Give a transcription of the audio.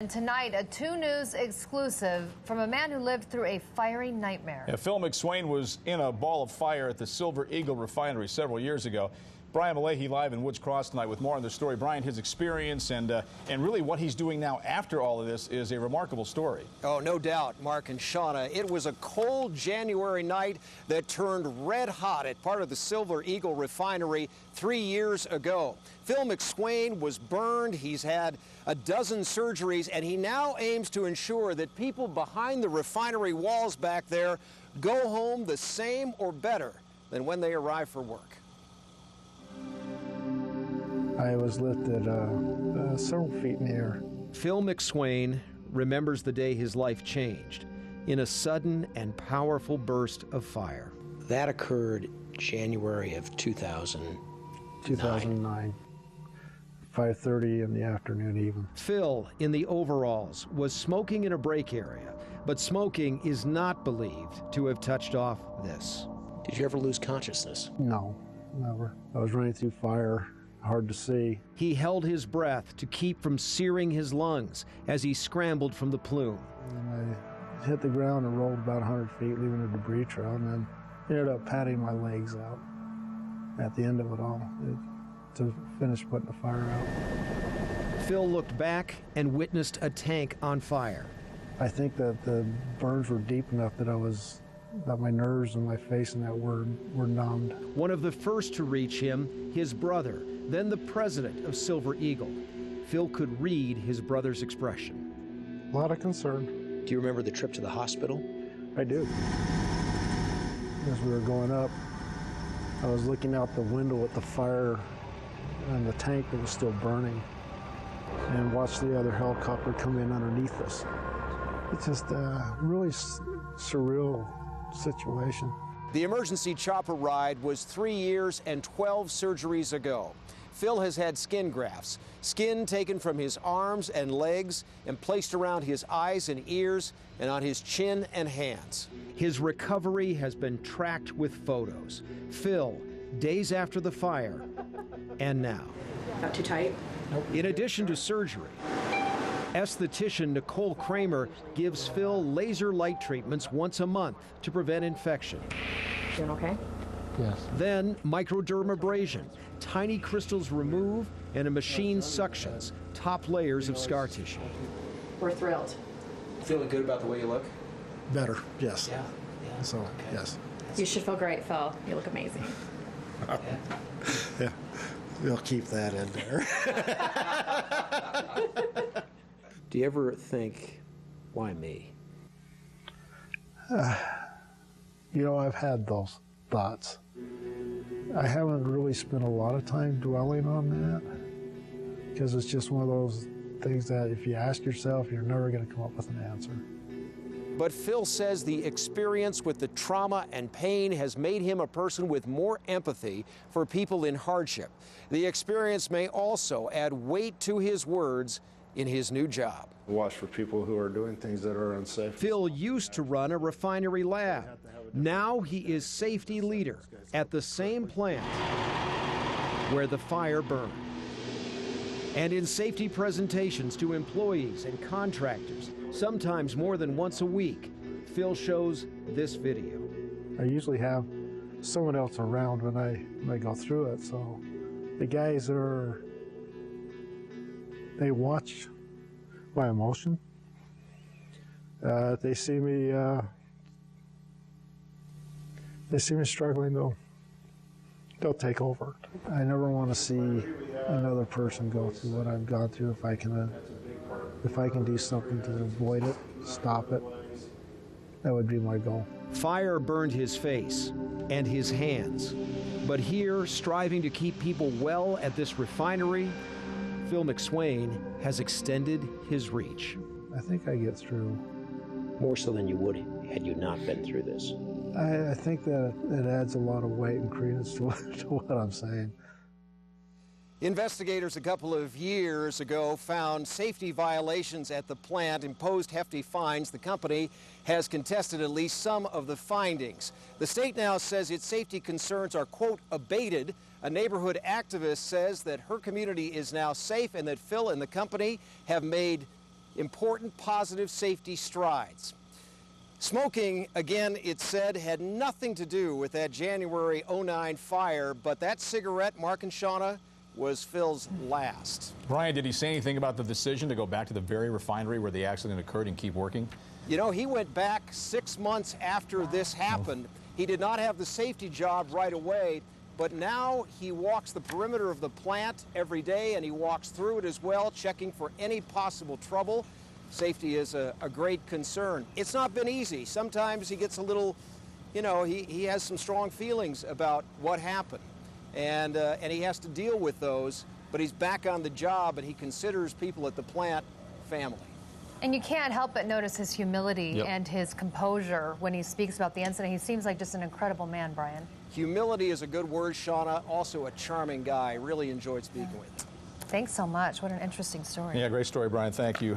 And tonight, a 2 News exclusive from a man who lived through a fiery nightmare. Yeah, Phil McSwain was in a ball of fire at the Silver Eagle Refinery several years ago. Brian Mullahy live in Woods Cross tonight with more on the story. Brian, his experience and really what he's doing now after all of this is a remarkable story. Oh, no doubt, Mark and Shauna. It was a cold January night that turned red hot at part of the Silver Eagle Refinery 3 years ago. Phil McSwain was burned. He's had a dozen surgeries, and he now aims to ensure that people behind the refinery walls back there go home the same or better than when they arrive for work. I was lifted several feet in the air. Phil McSwain remembers the day his life changed in a sudden and powerful burst of fire. That occurred January of 2009. 5:30 in the afternoon even. Phil, in the overalls, was smoking in a break area, but smoking is not believed to have touched off this. Did you ever lose consciousness? No, never. I was running through fire. Hard to see. He held his breath to keep from searing his lungs as he scrambled from the plume. And I hit the ground and rolled about 100 feet, leaving a debris trail, and then ended up patting my legs out at the end of it all to finish putting the fire out. Phil looked back and witnessed a tank on fire. I think that the burns were deep enough that my nerves and my face and that were numbed. One of the first to reach him, his brother, then the president of Silver Eagle. Phil could read his brother's expression. A lot of concern. Do you remember the trip to the hospital? I do. As we were going up, I was looking out the window at the fire and the tank that was still burning, and watched the other helicopter come in underneath us. It's just a really surreal situation. The emergency chopper ride was 3 years and 12 surgeries ago. Phil has had skin grafts, skin taken from his arms and legs and placed around his eyes and ears and on his chin and hands. His recovery has been tracked with photos. Phil, days after the fire, and now. Not too tight? Nope. In addition to surgery, esthetician Nicole Kramer gives Phil laser light treatments once a month to prevent infection. Doing okay? Yes. Then microdermabrasion. Tiny crystals remove and a machine suctions top layers of scar tissue. We're thrilled. Feeling good about the way you look? Better, yes. Yeah. So, yes. You should feel great, Phil. You look amazing. Yeah, we'll keep that in there. Do you ever think, why me? You know, I've had those thoughts. I haven't really spent a lot of time dwelling on that, because it's just one of those things that if you ask yourself, you're never going to come up with an answer. But Phil says the experience with the trauma and pain has made him a person with more empathy for people in hardship. The experience may also add weight to his words in his new job. Watch for people who are doing things that are unsafe. Phil used to run a refinery lab. Now he is safety leader at the same plant where the fire burned. And in safety presentations to employees and contractors, sometimes more than once a week, Phil shows this video. I usually have someone else around when I go through it, so the guys they watch my emotion. They see me struggling, they'll take over. I never want to see another person go through what I've gone through. If I can do something to avoid it, stop it, that would be my goal. Fire burned his face and his hands. But here, striving to keep people well at this refinery, Phil McSwain has extended his reach. I think I get through. More so than you would had you not been through this. I think that it adds a lot of weight and credence to what I'm saying. Investigators a couple of years ago found safety violations at the plant, imposed hefty fines. The company has contested at least some of the findings. The state now says its safety concerns are, quote, abated. A neighborhood activist says that her community is now safe and that Phil and the company have made important positive safety strides. Smoking, again, it said, had nothing to do with that January '09 fire, but that cigarette, Mark and Shauna, was Phil's last. Brian, did he say anything about the decision to go back to the very refinery where the accident occurred and keep working? You know, he went back 6 months after this happened. He did not have the safety job right away, but now he walks the perimeter of the plant every day, and he walks through it as well, checking for any possible trouble. Safety is a great concern. It's not been easy. Sometimes he gets a little, you know, he has some strong feelings about what happened, and he has to deal with those, but he's back on the job, and he considers people at the plant family. And you can't help but notice his humility Yep. and his composure when he speaks about the incident. He seems like just an incredible man, Brian. Humility is a good word, Shauna. Also a charming guy. Really enjoyed speaking with him. Thanks so much. What an interesting story. Yeah, great story, Brian. Thank you.